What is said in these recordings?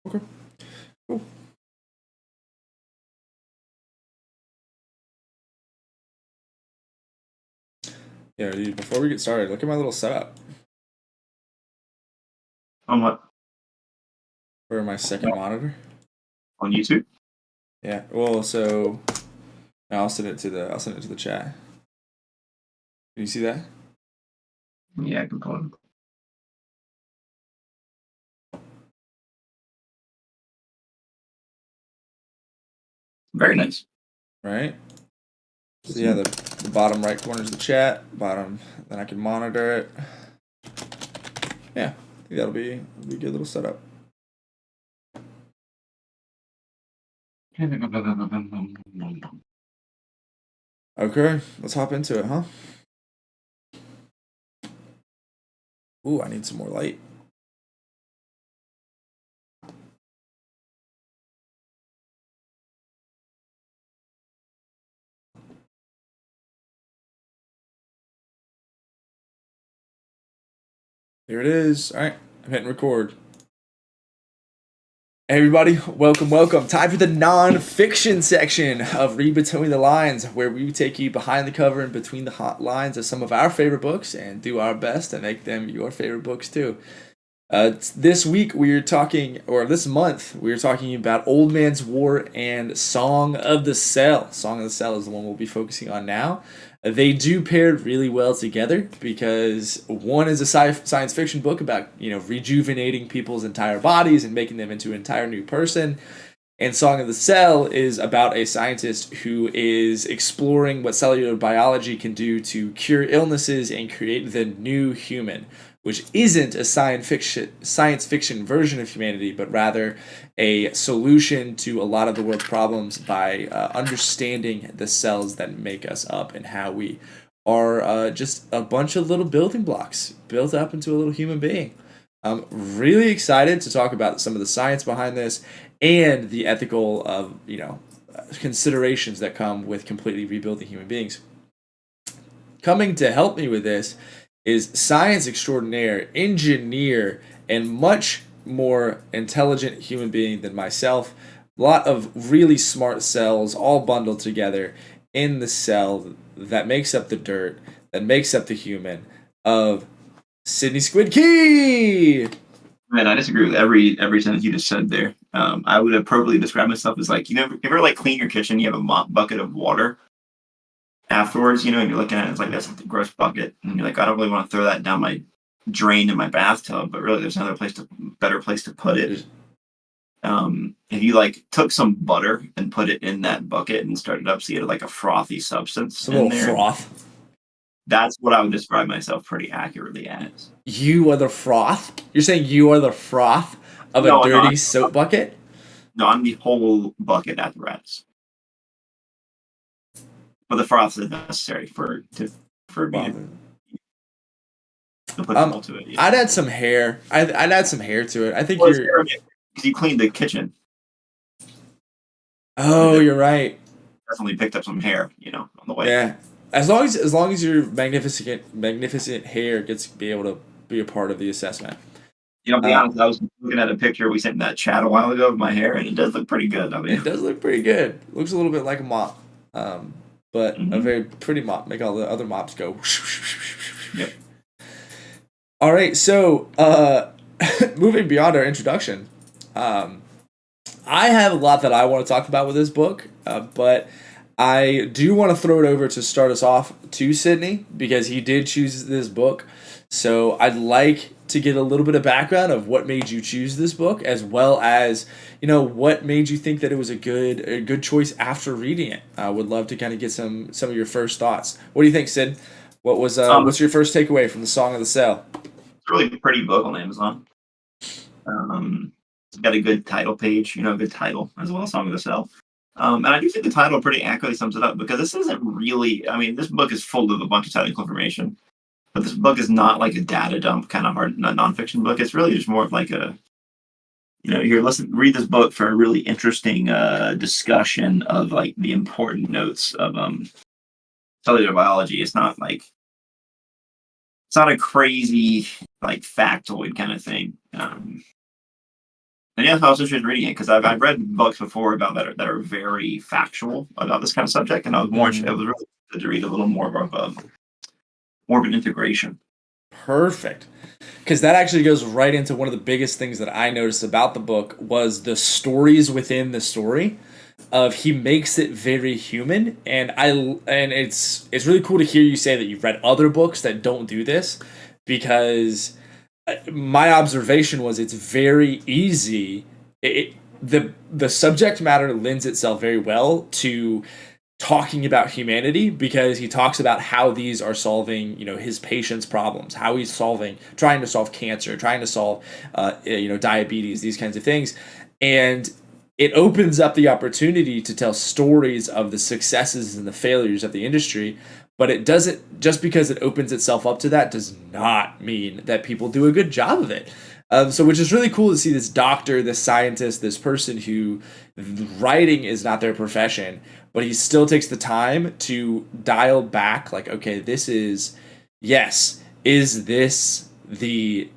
Okay. Cool. Yeah, dude, before we get started, look at my little setup On what? for my second monitor. On YouTube? Yeah. Well, so I'll send it to the chat. Can you see that? Yeah, I can pull it. Very nice. Right. So yeah, the bottom right corner is the chat. Bottom, then I can monitor it. Yeah, I think that'll be a good little setup. Okay, let's hop into it, huh? Ooh, I need some more light. Here it is. All right, I'm hitting record. Hey everybody, welcome. Time for the non-fiction section of Read Between the Lines, where we take you behind the cover and between the hot lines of some of our favorite books and do our best to make them your favorite books too. This week this month, we are talking about Old Man's War and Song of the Cell. Song of the Cell is the one we'll be focusing on now. They do pair really well together because one is a science fiction book about, rejuvenating people's entire bodies and making them into an entire new person. And Song of the Cell is about a scientist who is exploring what cellular biology can do to cure illnesses and create the new human, which isn't a science fiction version of humanity, but rather a solution to a lot of the world's problems by understanding the cells that make us up and how we are just a bunch of little building blocks built up into a little human being. I'm really excited to talk about some of the science behind this and the ethical considerations that come with completely rebuilding human beings. Coming to help me with this is science extraordinaire, engineer, and much more intelligent human being than myself. A lot of really smart cells all bundled together in the cell that makes up the dirt, that makes up the human of Sydney Squid Key. Man, I disagree with every sentence you just said there. I would appropriately describe myself as like, you ever like clean your kitchen, you have a mop bucket of water afterwards, and you're looking at it, it's like, that's a gross bucket. And you're like, I don't really want to throw that down my drain in my bathtub, but really there's another better place to put it. If you like took some butter and put it in that bucket and started up, so you had like a frothy substance in there. Froth. That's what I would describe myself pretty accurately as. You are the froth? You're saying you are the froth of a dirty soap bucket? No, I'm the whole bucket apparatus. But the froth is necessary for me to put to it. Yeah. I'd add some hair. I'd add some hair to it. I think because you cleaned the kitchen. Oh, you're right. Definitely picked up some hair, on the way. Yeah. As long as your magnificent hair gets to be able to be a part of the assessment. I'll be honest, I was looking at a picture we sent in that chat a while ago of my hair, and it does look pretty good. It does look pretty good. Looks a little bit like a mop, but a very pretty mop. Make all the other mops go. Yep. All right, so moving beyond our introduction, I have a lot that I want to talk about with this book, but I do want to throw it over to start us off to Sydney because he did choose this book. So I'd like to get a little bit of background of what made you choose this book, as well as what made you think that it was a good choice after reading it. I would love to kind of get some of your first thoughts. What do you think, Sid? What was what's your first takeaway from the Song of the Cell? It's a really pretty book on Amazon. It's got a good title page, good title as well, Song of the Cell. And I do think the title pretty accurately sums it up because this isn't really, this book is full of a bunch of technical information, but this book is not like a data dump kind of hard nonfiction book. It's really just more of like read this book for a really interesting discussion of like the important notes of cellular biology. It's not a crazy like factoid kind of thing. And yeah, I was interested in reading it because I've read books before about that are very factual about this kind of subject, and I was really interested to read a little more of an integration. Perfect. Because that actually goes right into one of the biggest things that I noticed about the book was the stories within the story. Of he makes it very human, and it's really cool to hear you say that you've read other books that don't do this, because my observation was it's very easy. The subject matter lends itself very well to talking about humanity, because he talks about how these are solving, his patients' problems, how he's trying to solve cancer, trying to solve diabetes, these kinds of things. And it opens up the opportunity to tell stories of the successes and the failures of the industry. But it doesn't, just because it opens itself up to that does not mean that people do a good job of it. So, which is really cool to see this doctor, this scientist, this person who writing is not their profession, but he still takes the time to dial back, like, okay, yes, is this the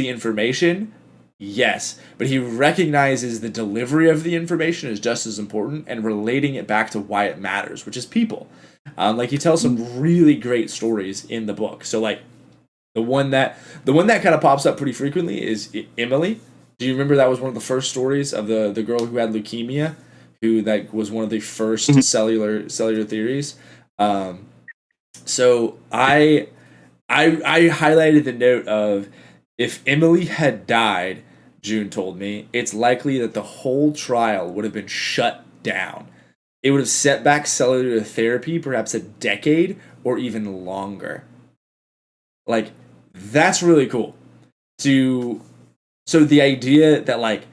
information? Yes, but he recognizes the delivery of the information is just as important, and relating it back to why it matters, which is people. Like, he tells some really great stories in the book. So, like, the one that kind of pops up pretty frequently is Emily. Do you remember that was one of the first stories of the girl who had leukemia, who that was one of the first cellular theories. So I highlighted the note of, if Emily had died, June told me, it's likely that the whole trial would have been shut down. It would have set back cellular therapy perhaps a decade or even longer. Like, that's really cool. So the idea that, like,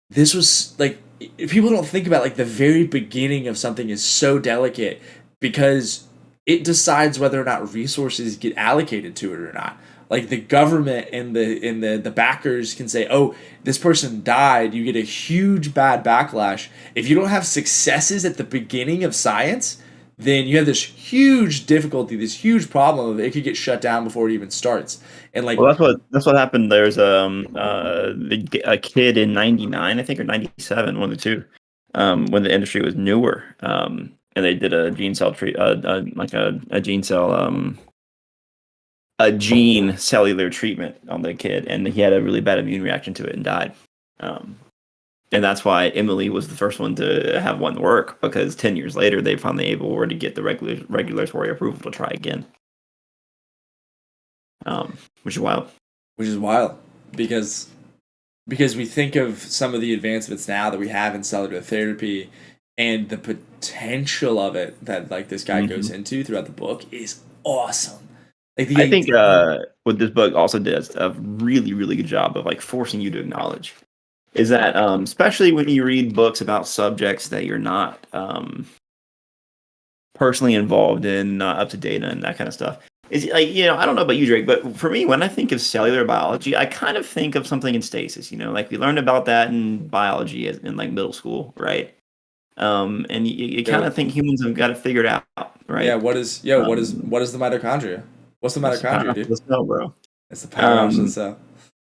this was, like, people don't think about, like, the very beginning of something is so delicate, because it decides whether or not resources get allocated to it or not. Like, the government and the backers can say, oh, this person died, you get a huge bad backlash. If you don't have successes at the beginning of science, then you have this huge difficulty, this huge problem of it could get shut down before it even starts. And, like, well, that's what happened. There's a kid in '99, I think, or '97, one of the two, when the industry was newer, and they did a gene cell a gene cellular treatment on the kid, and he had a really bad immune reaction to it and died. And that's why Emily was the first one to have one work, because 10 years later they finally able to get the regulatory approval to try again. Which is wild. Which is wild, because we think of some of the advancements now that we have in cellular therapy, and the potential of it that, like, this guy goes into throughout the book is awesome. Like, I think what this book also does a really, really good job of, like, forcing you to acknowledge is that, especially when you read books about subjects that you're not personally involved in, not up to date and that kind of stuff. Is, like, I don't know about you, Drake, but for me, when I think of cellular biology, I kind of think of something in stasis. Like, we learned about that in biology in, like, middle school, right? And you kind of think humans have got it figured out, right? Yeah. What is the mitochondria? What's the mitochondria, dude? The cell, bro. It's the powerhouse of the cell.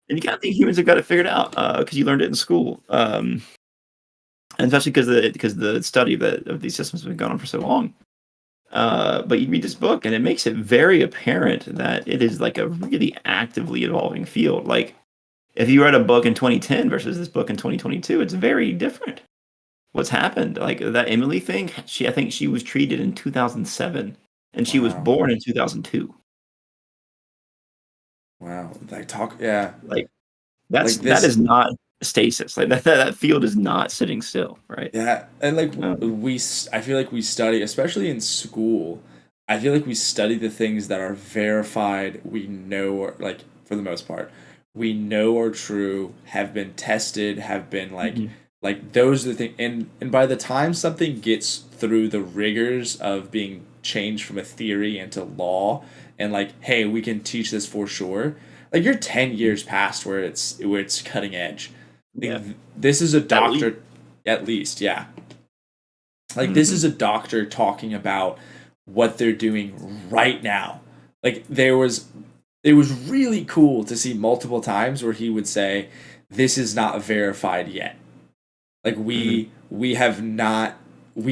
And you kind of think humans have got it figured out because you learned it in school, and especially because the study of these systems has been going on for so long. But you read this book, and it makes it very apparent that it is, like, a really actively evolving field. Like, if you read a book in 2010 versus this book in 2022, it's very different. What's happened? Like, that Emily thing, I think she was treated in 2007, and she was born in 2002. Wow. Yeah. Like, that is not stasis. Like, that field is not sitting still, right? Yeah. And, like, I feel like we study, especially in school, I feel like we study the things that are verified, we know, like, for the most part, we know are true, have been tested, have been, like, like, those are the things. And by the time something gets through the rigors of being changed from a theory into law, and, like, hey, we can teach this for sure, like, you're 10 years past where it's cutting edge. Like, this is a doctor, at least, yeah. Like, this is a doctor talking about what they're doing right now. Like, it was really cool to see multiple times where he would say this is not verified yet. Like we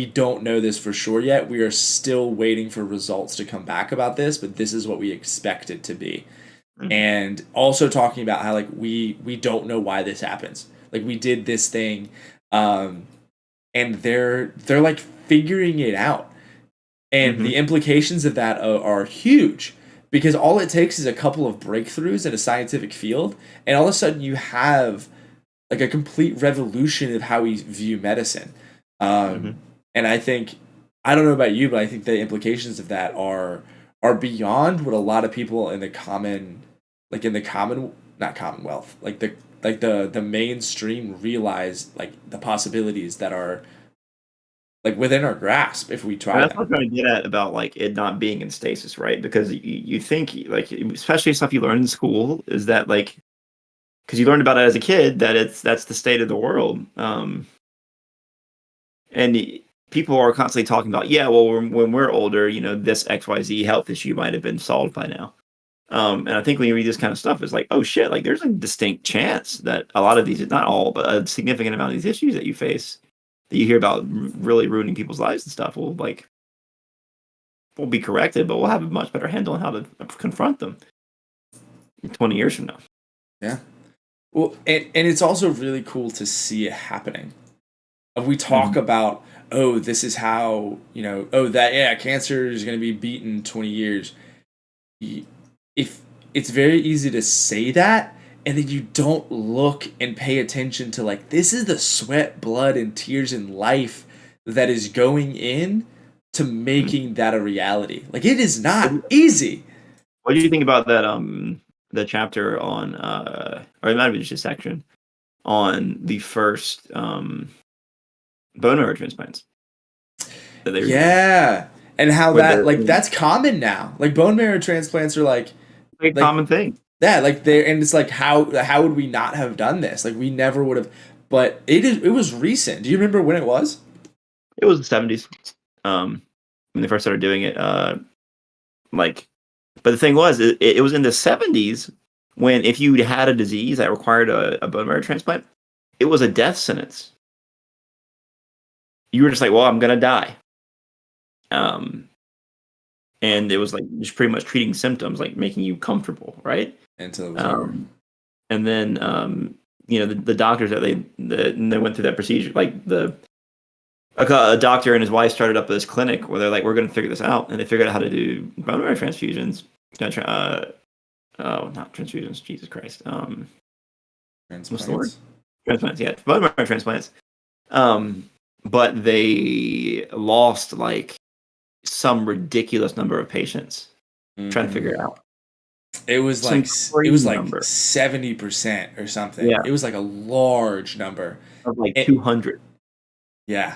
don't know this for sure yet. We are still waiting for results to come back about this, but this is what we expect it to be. And also talking about how like we don't know why this happens. Like we did this thing, and they're like figuring it out, and the implications of that are huge, because all it takes is a couple of breakthroughs in a scientific field, and all of a sudden you have like a complete revolution of how we view medicine. And I think, I don't know about you, but I think the implications of that are beyond what a lot of people in the not commonwealth, like the mainstream realize, like the possibilities that are like within our grasp if we try. That's what I'm trying to get at about like it not being in stasis, right? Because you think like, especially stuff you learn in school, is that like, because you learned about it as a kid, that that's the state of the world. And people are constantly talking about, yeah, well, when we're older, this XYZ health issue might have been solved by now. And I think when you read this kind of stuff, it's like, oh shit, like there's a distinct chance that a lot of these, not all, but a significant amount of these issues that you face, that you hear about really ruining people's lives and stuff, will be corrected, but we'll have a much better handle on how to confront them 20 years from now. Yeah. Well, and it's also really cool to see it happening. We talk about, oh, this is how, cancer is going to be beaten in 20 years. If it's very easy to say that, and then you don't look and pay attention to like, this is the sweat, blood, and tears in life that is going in to making that a reality. Like, it is not easy. What do you think about that? The chapter on, or it might be just a section on the first bone marrow transplants. Yeah, and how that like that's common now. Like bone marrow transplants are like a common thing. Yeah, like and it's like how would we not have done this? Like we never would have. But it was recent. Do you remember when it was? It was the 70s. When they first started doing it. But the thing was, it was in the 70s when if you had a disease that required a bone marrow transplant, it was a death sentence. You were just like, well, I'm gonna die. And it was like just pretty much treating symptoms, like making you comfortable, right? Until it was over. And then the doctors that they went through that procedure, like a doctor and his wife started up this clinic where they're like, we're going to figure this out, and they figured out how to do bone marrow transfusions. Not transfusions, Jesus Christ. Transplants. What's the word? Transplants, yeah, bone marrow transplants. But they lost like some ridiculous number of patients trying to figure it out. It was like 70% or something. Yeah. It was like a large number. Of like 200. Yeah.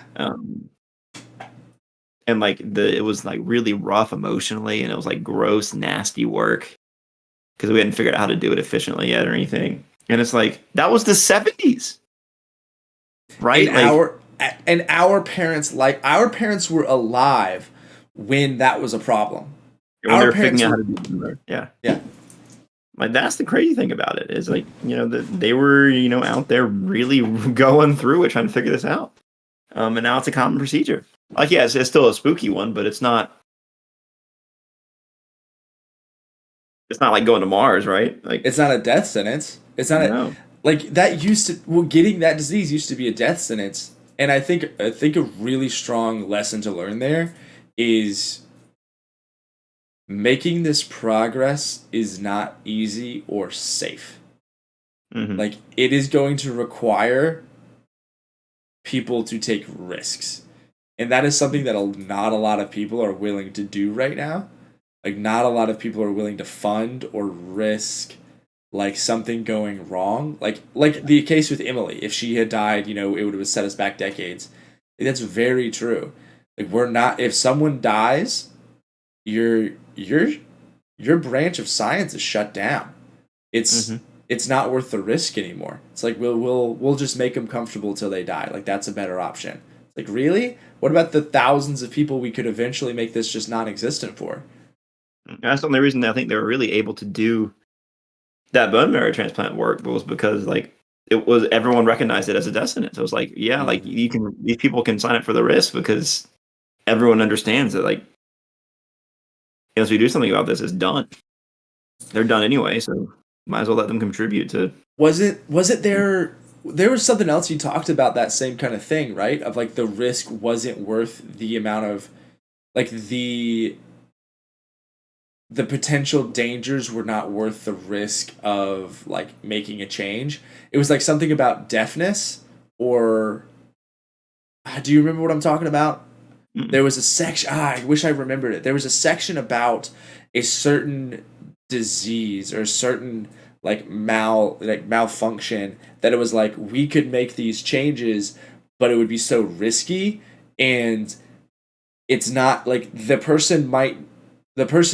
And like it was like really rough emotionally, and it was like gross, nasty work because we hadn't figured out how to do it efficiently yet or anything. And it's like that was the 70s, right? And our parents were alive when that was a problem. When our parents figuring out how to do it. Yeah. Like that's the crazy thing about it is like they were out there really going through it trying to figure this out. And now it's a common procedure. Like, yeah, it's still a spooky one, but it's not like going to Mars, right? Like, it's not a death sentence. It's not like that getting that disease used to be a death sentence. And I think a really strong lesson to learn there is making this progress is not easy or safe. Like, it is going to require people to take risks. And that is something that not a lot of people are willing to do right now. Like, not a lot of people are willing to fund or risk, like, something going wrong. Like the case with Emily. If she had died, it would have set us back decades. That's very true. Like, if someone dies, your branch of science is shut down. It's not worth the risk anymore. It's like we'll just make them comfortable till they die. Like, that's a better option. It's like, really? What about the thousands of people we could eventually make this just non-existent for? That's the only reason I think they were really able to do that bone marrow transplant work was because like everyone recognized it as a death sentence. So it was like, yeah, like these people can sign up for the risk because everyone understands that, like, as we do something about this, it's done. They're done anyway, so might as well let them contribute to. Was it there was something else you talked about, that same kind of thing, right? Of like the risk wasn't worth the amount of, like, the potential dangers were not worth the risk of like making a change. It was like something about deafness, or do you remember what I'm talking about? Mm. There was a section, I wish I remembered it. There was a section about a certain disease or a certain like malfunction, that it was like we could make these changes, but it would be so risky, and it's not like the person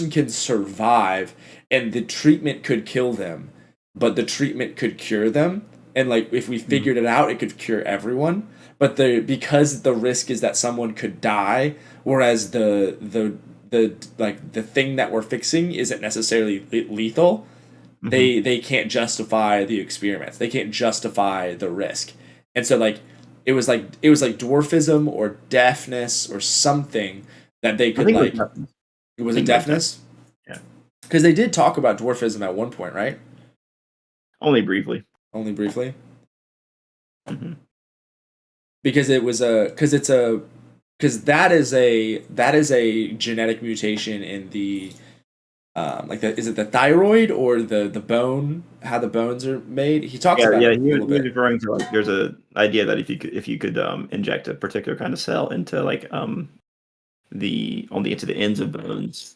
can survive and the treatment could kill them, but the treatment could cure them. And like if we figured it out, it could cure everyone. But because the risk is that someone could die, whereas the thing that we're fixing isn't necessarily lethal, they can't justify the experiments. They can't justify the risk. And so like it was like dwarfism or deafness or something that they could like. Was it deafness? Yeah. Because they did talk about dwarfism at one point, right? Only briefly. Only briefly? Mm-hmm. Because that is a genetic mutation in the is it the thyroid or the bone, how the bones are made? He talks about it a little bit. He was referring to, like, there's a idea that if you could inject a particular kind of cell into like into the ends of bones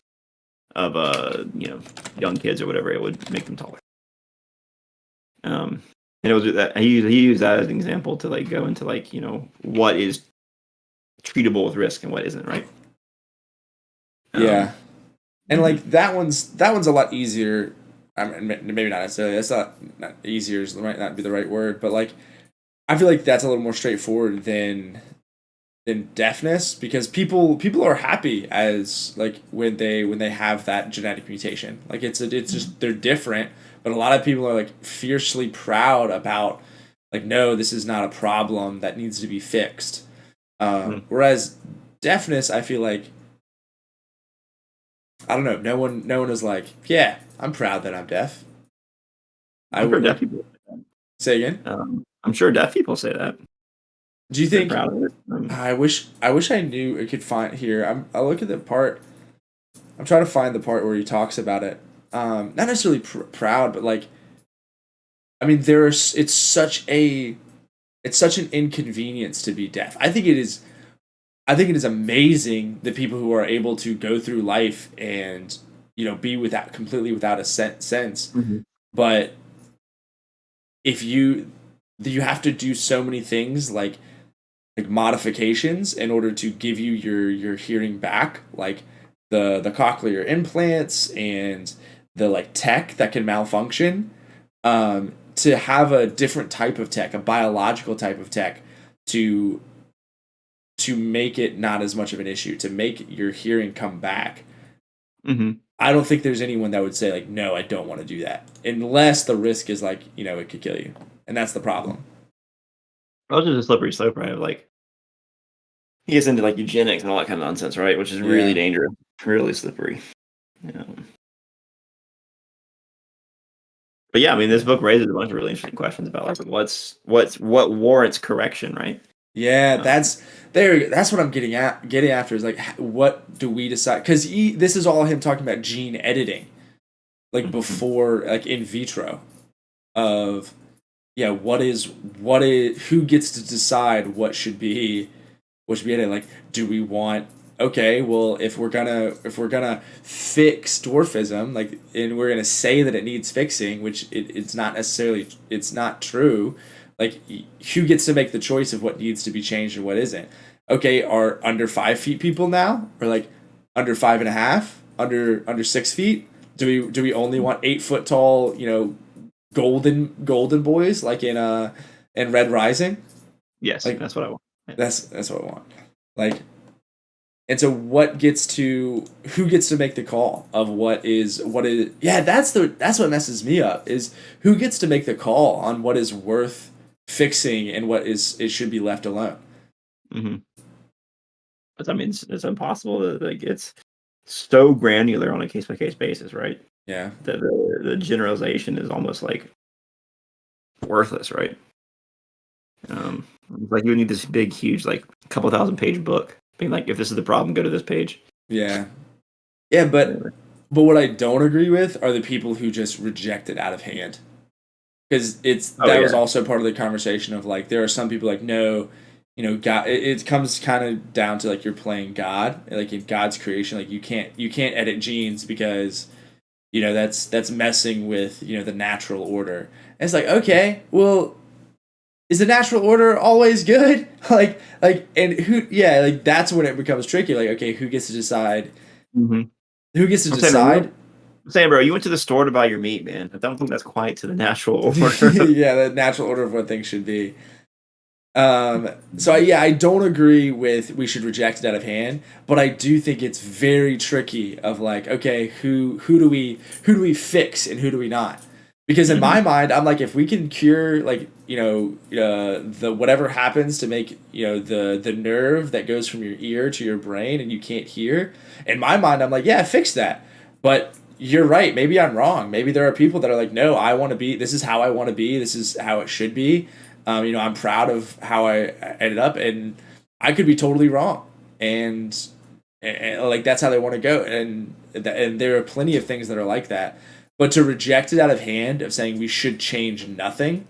of young kids or whatever, it would make them taller. And it was that he used that as an example to like go into like what is treatable with risk and what isn't, right? Yeah, and like that one's a lot easier. I mean, maybe not necessarily. That's not easier. Might not be the right word, but like I feel like that's a little more straightforward than deafness, because people are happy as like when they have that genetic mutation. Like it's just they're different, but a lot of people are like fiercely proud about like, no, this is not a problem that needs to be fixed. Whereas deafness, I feel like, I don't know, no one is like, yeah, I'm proud that I'm deaf. I'm sure deaf people say that. Say again? I'm sure deaf people say that. Do you think? Proud of it. I wish I knew I could find here. I'll look at the part. I'm trying to find the part where he talks about it. Not necessarily proud, but like, I mean, it's such an inconvenience to be deaf. I think it is amazing the people who are able to go through life and be completely without a sense. Mm-hmm. But if you have to do so many things like modifications in order to give you your hearing back, like the cochlear implants and the like tech that can malfunction, to have a different type of tech, a biological type of tech, to make it not as much of an issue, to make your hearing come back. Mm-hmm. I don't think there's anyone that would say like, no, I don't want to do that, unless the risk is like, it could kill you, and that's the problem. Well, it's just a slippery slope, right? Of like, he gets into like eugenics and all that kind of nonsense, right? Which is really dangerous, really slippery. But yeah, I mean, this book raises a bunch of really interesting questions about like what warrants correction, right? Yeah, that's what I'm getting after is like, what do we decide? Because this is all him talking about gene editing, like before, like in vitro, of who gets to decide what should be edited? Like, do we want, okay, well, if we're gonna fix dwarfism, like, and we're gonna say that it needs fixing, which it's not true. Like, who gets to make the choice of what needs to be changed and what isn't? Okay, are under 5 feet people now, or like under 5.5, under 6 feet? Do we only want 8 foot tall, golden boys like in Red Rising? Yes, like, that's what I want. That's what I want. Like, And so who gets to make the call of what is yeah, that's what messes me up, is who gets to make the call on what is worth fixing and it should be left alone. Mm-hmm. But I mean, it's impossible that, like, it's so granular on a case by case basis, right? Yeah. That the generalization is almost like worthless, right? Like you would need this big, huge, like couple thousand page book, being like, if this is the problem, go to this page. Yeah. Yeah, but what I don't agree with are the people who just reject it out of hand. Because was also part of the conversation of, like, there are some people like, no, God, it comes kind of down to, like, you're playing God, like in God's creation, like you can't edit genes because, that's messing with, the natural order. And it's like, okay, well, is the natural order always good? And that's when it becomes tricky. Like, okay, who gets to decide? Mm-hmm. Who gets to decide? I'm saying, bro, you went to the store to buy your meat, man. I don't think that's quite to the natural order. Yeah, the natural order of what things should be. I don't agree with we should reject it out of hand, but I do think it's very tricky of, like, okay, who do we fix and who do we not? Because in my mind, I'm like, if we can cure, like, the whatever happens to make, the nerve that goes from your ear to your brain and you can't hear, in my mind, I'm like, yeah, fix that. But you're right. Maybe I'm wrong. Maybe there are people that are like, no, this is how I want to be. This is how it should be. I'm proud of how I ended up, and I could be totally wrong. And like, that's how they want to go. And there are plenty of things that are like that. But to reject it out of hand, of saying we should change nothing,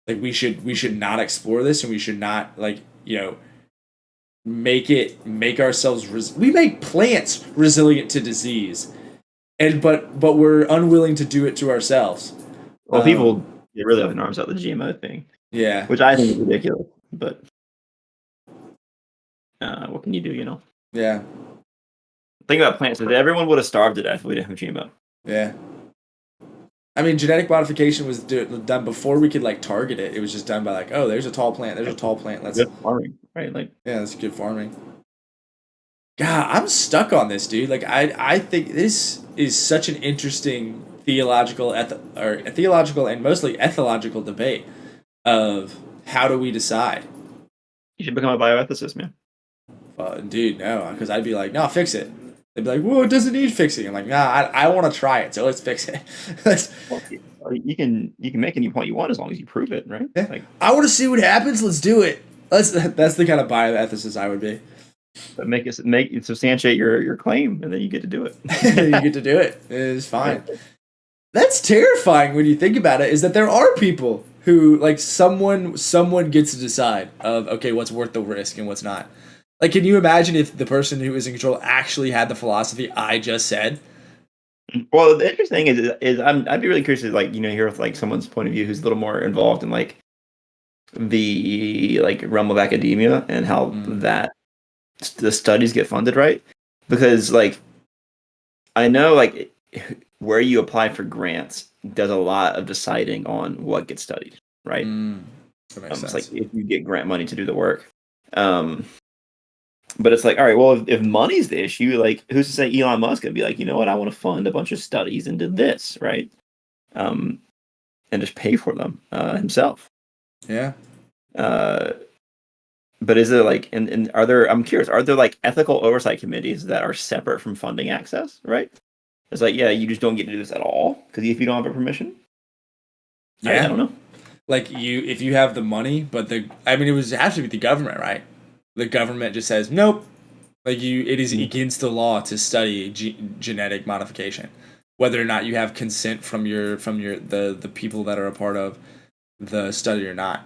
like we should not explore this, and we should not, like, make ourselves we make plants resilient to disease, but we're unwilling to do it to ourselves. Well, people get really up in arms about the GMO thing. Yeah, which I think is ridiculous. But what can you do? Yeah. Think about plants. Everyone would have starved to death if we didn't have GMO. Yeah. I mean, genetic modification was done before we could, like, target it. It was just done by, like, oh, there's a tall plant. There's a tall plant. Let's good farming, right? Like, yeah, that's good farming. God, I'm stuck on this, dude. Like, I think this is such an interesting theological and mostly ethological debate of how do we decide. You should become a bioethicist, man. Dude, no, because I'd be like, no, fix it. They'd be like, well, it doesn't need fixing. I'm like, nah, I want to try it, so let's fix it. You can make any point you want as long as you prove it, right? Yeah. Like, I want to see what happens. Let's do it. That's the kind of bioethicist I would be. But make it substantiate your claim, and then you get to do it. You get to do it. It's fine. That's terrifying when you think about it. Is that there are people who, like, someone gets to decide of, okay, what's worth the risk and what's not. Like, can you imagine if the person who is in control actually had the philosophy I just said? Well, the interesting thing is I'd be really curious to, like, hear, like, someone's point of view who's a little more involved in, like, the, like, realm of academia and how that the studies get funded, right? Because, like, I know, like, where you apply for grants does a lot of deciding on what gets studied, right? That makes sense. It's like if you get grant money to do the work. But it's like, all right, well, if money's the issue, like, who's to say Elon Musk could be like, you know what, I want to fund a bunch of studies into this, right? And just pay for them himself. Yeah. But is there, like, and I'm curious, are there, like, ethical oversight committees that are separate from funding access, right? It's like, yeah, you just don't get to do this at all because if you don't have a permission. Yeah. I don't know. Like, if you have the money, but it has to be the government, right? The government just says nope. Like, it is against the law to study genetic modification, whether or not you have consent from the people that are a part of the study or not.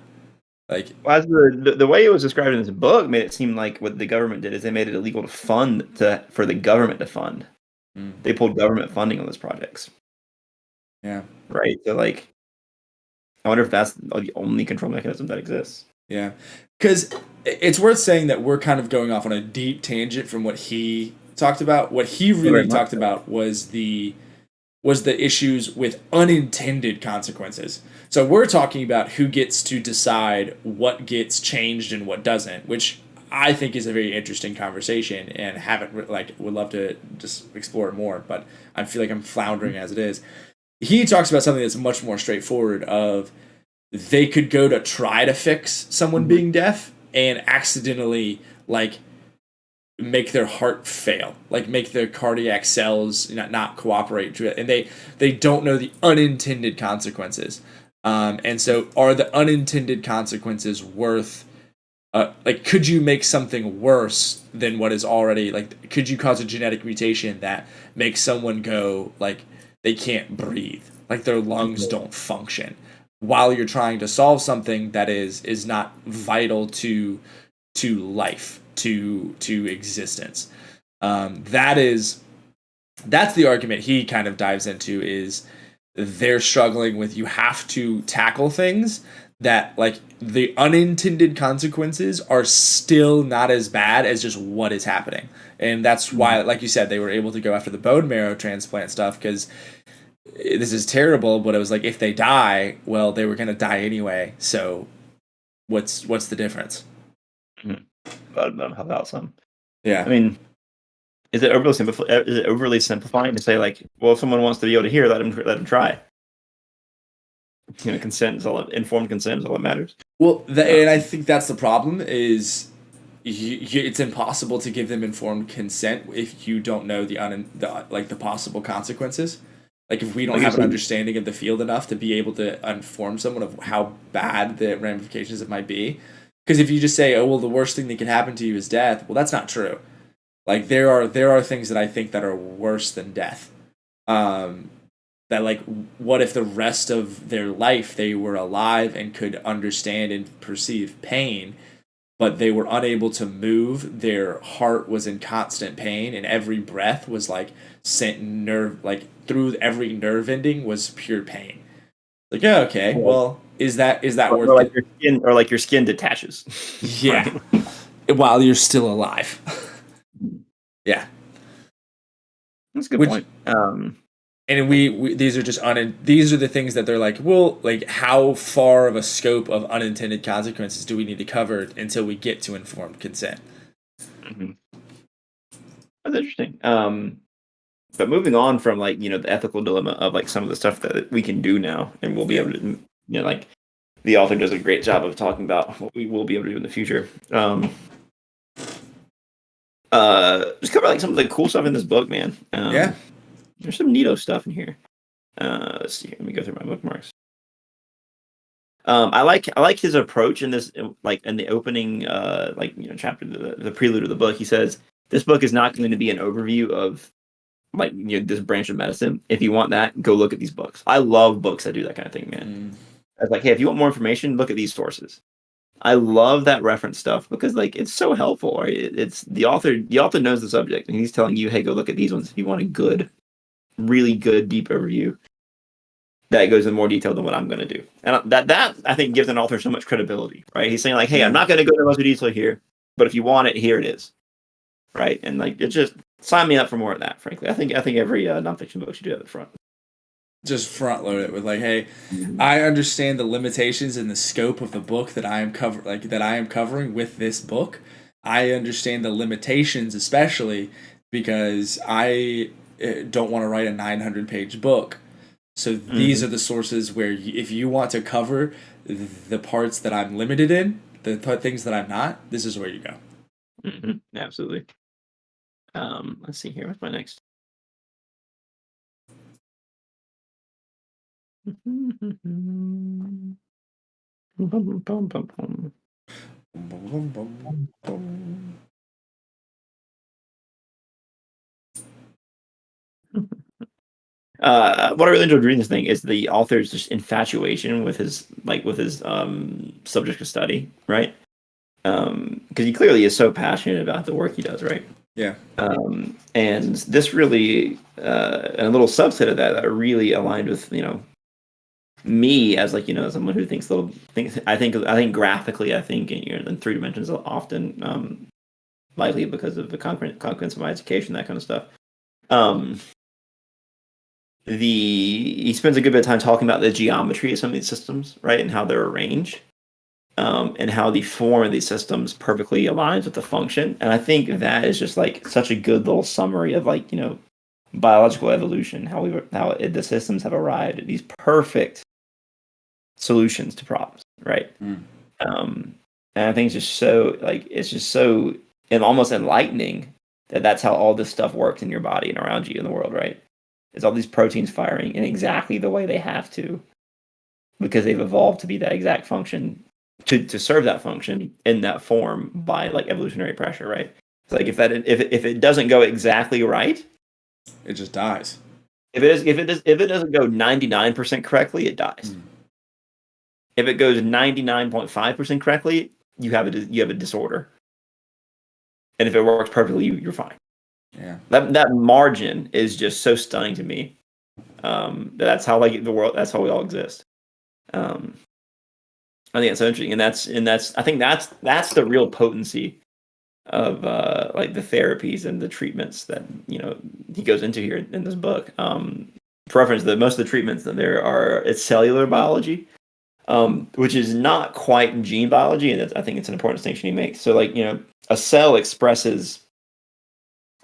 Like, well, the way it was described in this book made it seem like what the government did is they made it illegal for the government to fund. They pulled government funding on those projects. Yeah. Right. So, like, I wonder if that's the only control mechanism that exists. Yeah. Because it's worth saying that we're kind of going off on a deep tangent from what he talked about. What he really talked about was the issues with unintended consequences. So we're talking about who gets to decide what gets changed and what doesn't, which I think is a very interesting conversation, and haven't would love to just explore it more, but I feel like I'm floundering as it is. He talks about something that's much more straightforward. Of they could go to try to fix someone being deaf and accidentally like make their heart fail, like make their cardiac cells not cooperate, and they don't know the unintended consequences. And so, are the unintended consequences worth? Like, could you make something worse than what is already like? Could you cause a genetic mutation that makes someone go like they can't breathe, like their lungs don't function, while you're trying to solve something that is not vital to life, to existence? That's the argument he kind of dives into. Is they're struggling with, you have to tackle things that like the unintended consequences are still not as bad as just what is happening. And that's why, like you said, they were able to go after the bone marrow transplant stuff, because this is terrible, but it was like, if they die, well, they were going to die anyway, so what's the difference? But how about some? Yeah, I mean, is it overly simplifying to say like, well, if someone wants to be able to hear, let them try? Consent is all. Informed consent is all that matters. well, and I think that's the problem. Is it's impossible to give them informed consent if you don't know the possible consequences. Like, if we don't have an understanding of the field enough to be able to inform someone of how bad the ramifications it might be. Because if you just say, oh, well, the worst thing that can happen to you is death, well, that's not true. Like, there are things that I think that are worse than death. That, like, what if the rest of their life they were alive and could understand and perceive pain, but they were unable to move, their heart was in constant pain, and every breath was like sent nerve, like through every nerve ending was pure pain. Like, yeah, okay, well, is that worth like it? your skin, or like your skin detaches? Yeah, while you're still alive. Yeah, That's a good point. and we these are just these are the things that they're like, well, like, how far of a scope of unintended consequences do we need to cover until we get to informed consent? Mm-hmm. That's interesting. But moving on from like the ethical dilemma of like some of the stuff that we can do now, and we'll be able to like the author does a great job of talking about what we will be able to do in the future. Just cover like some of the cool stuff in this book, man. Yeah. There's some neato stuff in here. Let's see. Let me go through my bookmarks. I like his approach in this, like in the opening, chapter, the prelude of the book. He says this book is not going to be an overview of like this branch of medicine. If you want that, go look at these books. I love books that do that kind of thing, man. It's like, hey, if you want more information, look at these sources. I love that reference stuff because like it's so helpful. Right? It's the author. The author knows the subject, and he's telling you, hey, go look at these ones if you want a good, really good, deep overview that goes in more detail than what I'm going to do. And that I think gives an author so much credibility, right? He's saying like, hey, I'm not going to go into much detail here, but if you want it, here it is, right? And like, it just sign me up for more of that. Frankly, I think every nonfiction book should do that at the front. Just front load it with like, hey, I understand the limitations and the scope of the book that I am covering with this book. I understand the limitations, especially because I don't want to write a 900-page book. So these are the sources where if you want to cover the parts that I'm limited in, the things that I'm not, this is where you go. Mm-hmm. Absolutely. Let's see here. What's my next? What I really enjoyed reading this thing is the author's just infatuation with his subject of study, right? Because he clearly is so passionate about the work he does, right? Yeah. And this really, and a little subset of that really aligned with me as like someone who thinks little things. I think graphically, I think in 3 dimensions often, likely because of the consequence of my education, that kind of stuff. He spends a good bit of time talking about the geometry of some of these systems, right, and how they're arranged. and how the form of these systems perfectly aligns with the function. And I think that is just like such a good little summary of like, biological evolution, how the systems have arrived at these perfect solutions to problems, right? And I think it's just so and almost enlightening that that's how all this stuff works in your body and around you in the world, right? It's all these proteins firing in exactly the way they have to, because they've evolved to be that exact function, to serve that function in that form by like evolutionary pressure, right? It's like if it doesn't go exactly right, it just dies. If it doesn't go 99% correctly, it dies. If it goes 99.5% correctly, you have a disorder. And if it works perfectly, you're fine. Yeah. That margin is just so stunning to me. That's how like the world. That's how we all exist. I think it's so interesting, and I think that's the real potency of like the therapies and the treatments that he goes into here in this book. For reference, most of the treatments that it's cellular biology, which is not quite gene biology, and I think it's an important distinction he makes. So like a cell expresses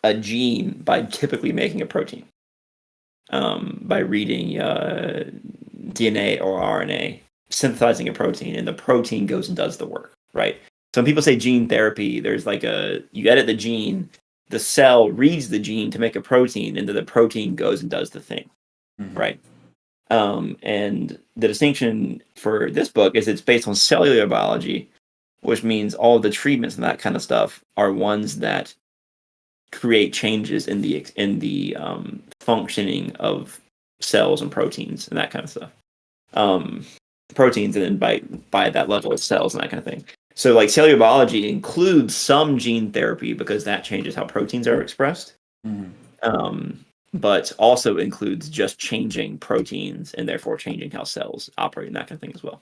a gene by typically making a protein, by reading DNA or RNA, synthesizing a protein, and the protein goes and does the work, right? So when people say gene therapy, there's like you edit the gene, the cell reads the gene to make a protein, and then the protein goes and does the thing, right? And the distinction for this book is it's based on cellular biology, which means all the treatments and that kind of stuff are ones that create changes in the functioning of cells and proteins and that kind of stuff. Proteins, and then by that level of cells and that kind of thing. So like cellular biology includes some gene therapy because that changes how proteins are expressed. But also includes just changing proteins and therefore changing how cells operate and that kind of thing as well.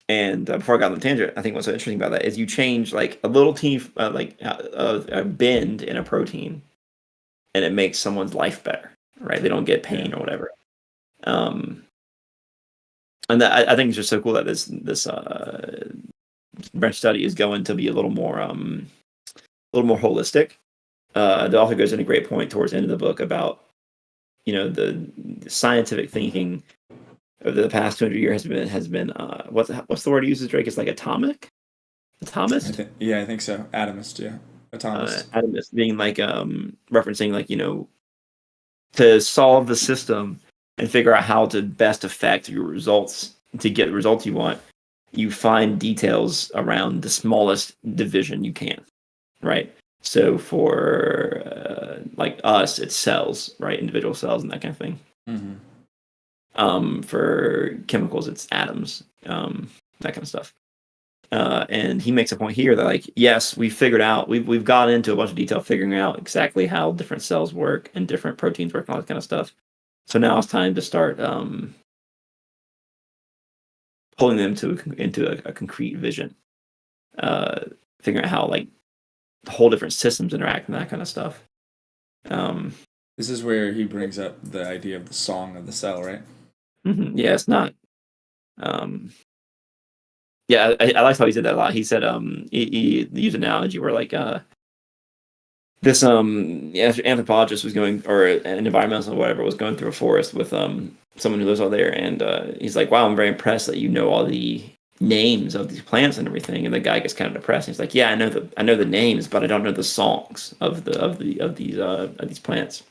And before I got on the tangent, I think what's so interesting about that is you change like a little teeny a bend in a protein, and it makes someone's life better, right? They don't get pain or whatever. And that, I think it's just so cool that this branch study is going to be a little more holistic. The author goes into a great point towards the end of the book about the scientific thinking over the past 200 years has been what's the word he uses, Drake? It's like atomist. I think so. Atomist, yeah. Atomist. Atomist being like referencing like to solve the system and figure out how to best affect your results to get the results you want. You find details around the smallest division you can, right? So for like us, it's cells, right? Individual cells and that kind of thing. For chemicals, it's atoms, that kind of stuff. And he makes a point here that like, yes, we've got into a bunch of detail figuring out exactly how different cells work and different proteins work and all that kind of stuff. So now it's time to start pulling them into a concrete vision, figuring out how like the whole different systems interact and that kind of stuff. This is where he brings up the idea of the song of the cell, right? Yeah, it's not. Yeah, I liked how he said that a lot. He said he used an analogy where like this anthropologist was going, or an environmentalist or whatever, was going through a forest with someone who lives out there, and he's like, wow, I'm very impressed that you know all the names of these plants and everything. And the guy gets kind of depressed. He's like, yeah, I know the names, but I don't know the songs of these plants.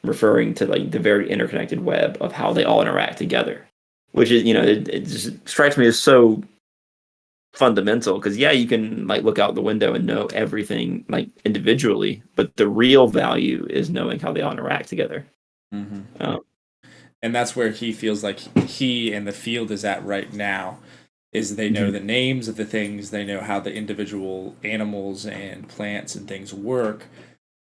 Referring to like the very interconnected web of how they all interact together, which is it just strikes me as so fundamental, because you can like look out the window and know everything like individually, but the real value is knowing how they all interact together. And that's where he feels like he and the field is at right now, is they know the names of the things, they know how the individual animals and plants and things work,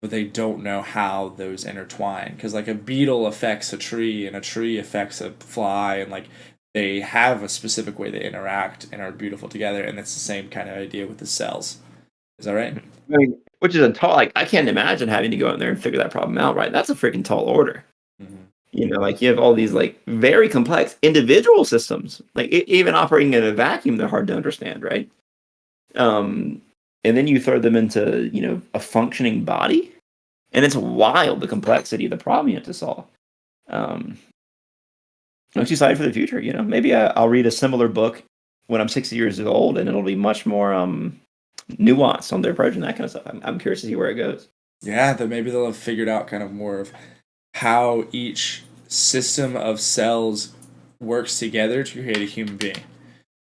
but they don't know how those intertwine. Because like a beetle affects a tree and a tree affects a fly, and like they have a specific way they interact and are beautiful together, and it's the same kind of idea with the cells. Is that right? I mean, which is a tall, like I can't imagine having to go in there and figure that problem out, right? That's a freaking tall order. You know, like you have all these like very complex individual systems, like even operating in a vacuum, they're hard to understand, right? And then you throw them into, you know, a functioning body, and it's wild the complexity of the problem you have to solve. I'm excited for the future. You know, maybe I'll read a similar book when I'm 60 years old, and it'll be much more nuanced on their approach and that kind of stuff. I'm curious to see where it goes. Yeah, that maybe they'll have figured out kind of more of how each system of cells works together to create a human being.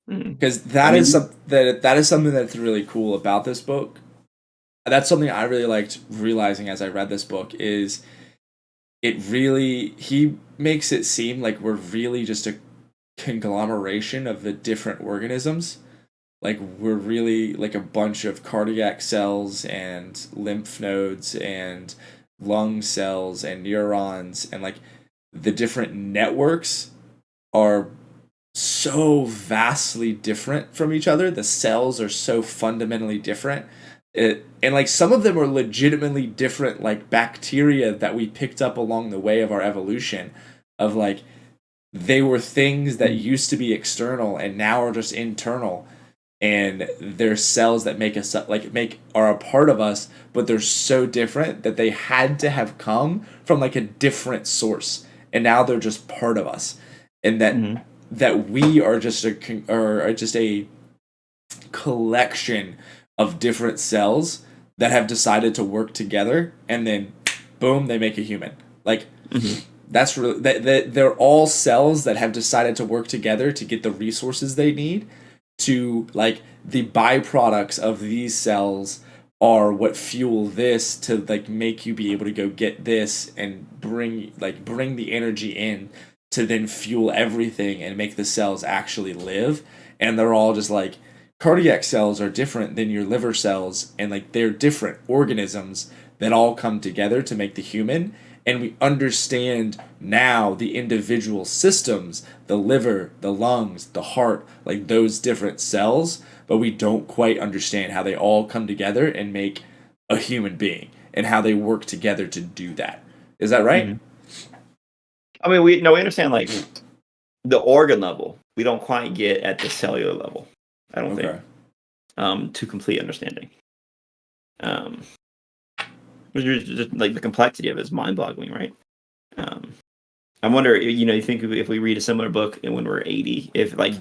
Because that is something that's really cool about this book. That's something I really liked realizing as I read this book is he makes it seem like we're really just a conglomeration of the different organisms. Like we're really like a bunch of cardiac cells and lymph nodes and lung cells and neurons, and like the different networks are so vastly different from each other. The cells are so fundamentally different. And like some of them are legitimately different, like bacteria that we picked up along the way of our evolution, of like they were things that used to be external and now are just internal, and they're cells that make us are a part of us, but they're so different that they had to have come from like a different source, and now they're just part of us, and that we are just a collection of different cells that have decided to work together, and then boom, they make a human. Like that's really that they're all cells that have decided to work together to get the resources they need. To like the byproducts of these cells are what fuel this to like make you be able to go get this and bring the energy in to then fuel everything and make the cells actually live. And they're all just like cardiac cells are different than your liver cells, and like they're different organisms that all come together to make the human. And we understand now the individual systems, the liver, the lungs, the heart, like those different cells, but we don't quite understand how they all come together and make a human being and how they work together to do that. Is that right? I mean, we understand like the organ level. We don't quite get at the cellular level. I don't think to complete understanding. Just like the complexity of it is mind-boggling, right? I wonder, you know, you think if we read a similar book and when we're 80, if like,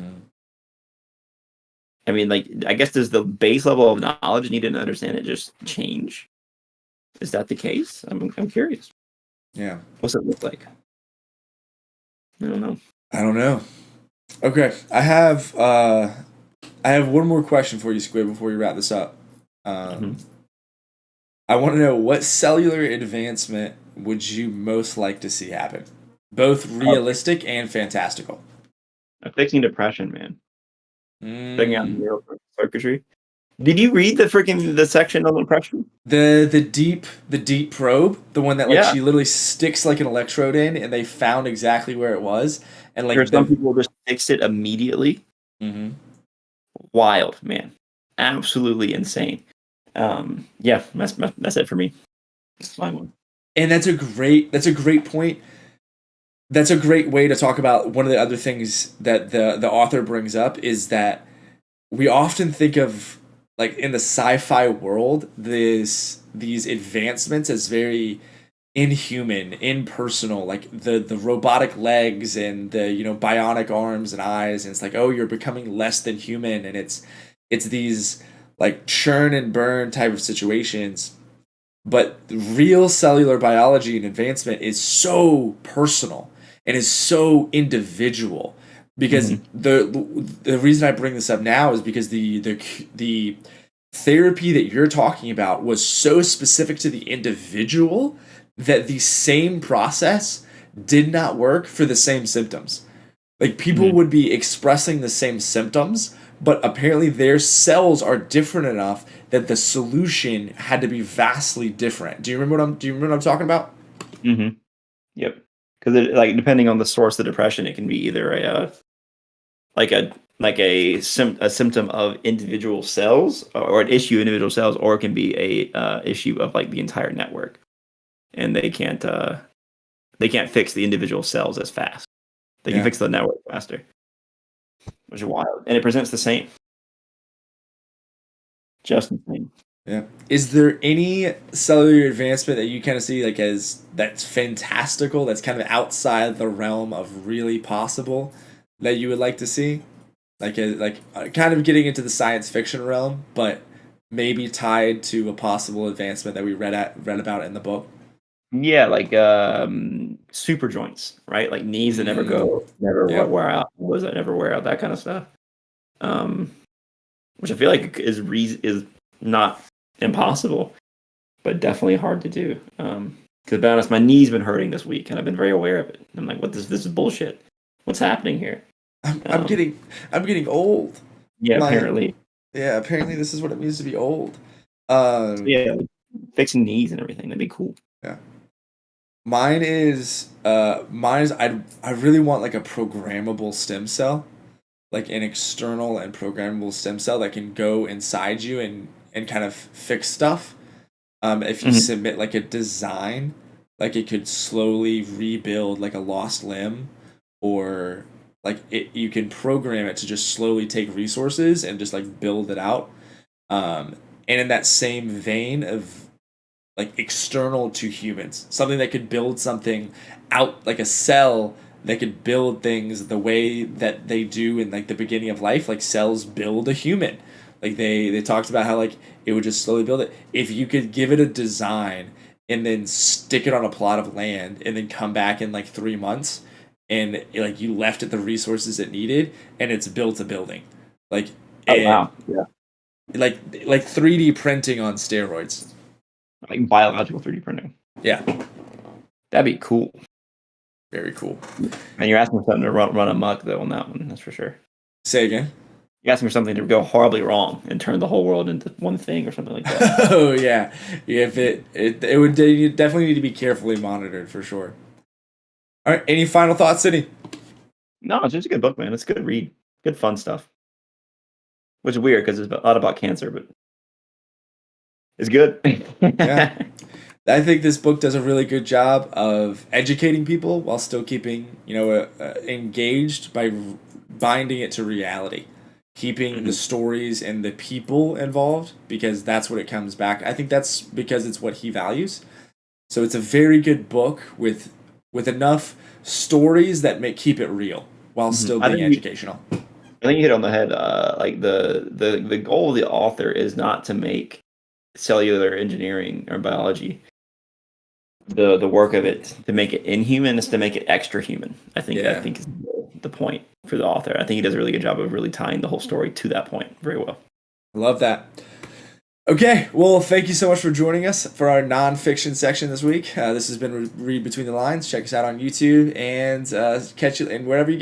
I mean, like, I guess does the base level of knowledge needed to understand it just change? Is that the case? I'm curious. Yeah. What's it look like? I don't know. Okay, I have one more question for you, Squid, before we wrap this up. I want to know, what cellular advancement would you most like to see happen? Both realistic and fantastical. Fixing depression, man. Figuring out neural circuitry. Did you read the section on depression? The deep probe, the one that she literally sticks like an electrode in, and they found exactly where it was, and like some people just fixed it immediately. Wild, man, absolutely insane. That's it for me. That's my one. And that's a great point. That's a great way to talk about one of the other things that the author brings up, is that we often think of, like, in the sci-fi world, these advancements as very inhuman, impersonal, like the robotic legs and the, you know, bionic arms and eyes, and it's like, oh, you're becoming less than human, and it's these like churn and burn type of situations. But real cellular biology and advancement is so personal and is so individual, because the reason I bring this up now is because the therapy that you're talking about was so specific to the individual that the same process did not work for the same symptoms. Like, people would be expressing the same symptoms, but apparently their cells are different enough that the solution had to be vastly different. Do you remember what I'm talking about? Yep. Because like, depending on the source of depression, it can be either a symptom of individual cells, or an issue of individual cells, or it can be a issue of like the entire network, and they can't They can't fix the individual cells as fast. They can Yeah. fix the network faster, which is wild. And it presents the same. Just the same. Yeah. Is there any cellular advancement that you kind of see like as that's fantastical, that's kind of outside the realm of really possible that you would like to see? Kind of getting into the science fiction realm, but maybe tied to a possible advancement that we read about in the book. Yeah, like super joints, right? Like knees that never go, never Yeah. wear out. Was that never wear out? That kind of stuff. Which I feel like is not impossible, but definitely hard to do. Because to be honest, my knee's been hurting this week, and I've been very aware of it. I'm like, this is bullshit. What's happening here? I'm getting old. Yeah, My- apparently. Yeah, apparently this is what it means to be old. Yeah, like, fixing knees and everything. That'd be cool. Mine is I really want like a programmable stem cell, like an external and programmable stem cell that can go inside you and kind of fix stuff. If you Mhm. submit like a design, like it could slowly rebuild like a lost limb, or like you can program it to just slowly take resources and just like build it out. And in that same vein of like external to humans, something that could build something out, like a cell that could build things the way that they do in like the beginning of life, like cells build a human. Like they talked about how like it would just slowly build it. If you could give it a design and then stick it on a plot of land and then come back in like 3 months and like you left it the resources it needed and it's built a building. Like Wow. Yeah. like 3D printing on steroids. Like biological 3D printing. Yeah, That'd be cool. very cool. And you're asking for something to run amok though on that one. That's for sure. Say again. You're asking for something to go horribly wrong and turn the whole world into one thing or something like that. Oh yeah, if it would definitely need to be carefully monitored for sure. All right, any final thoughts, Sydney? No, it's just a good book, man. It's a good read. Good fun stuff. Which is weird because it's a lot about cancer, but it's good. Yeah. I think this book does a really good job of educating people while still keeping engaged by binding it to reality, keeping the stories and the people involved, because that's what it comes back. I think that's because it's what he values. So it's a very good book with enough stories that keep it real while still I being think educational. I think you hit on the head. Like the goal of the author is not to make cellular engineering or biology the work of it to make it inhuman, is to make it extra human. I think is the point for the author. I think he does a really good job of really tying the whole story to that point very well. I love that. Okay, well, thank you so much for joining us for our nonfiction section this week. This has been Read Between the Lines. Check us out on YouTube and catch it and wherever you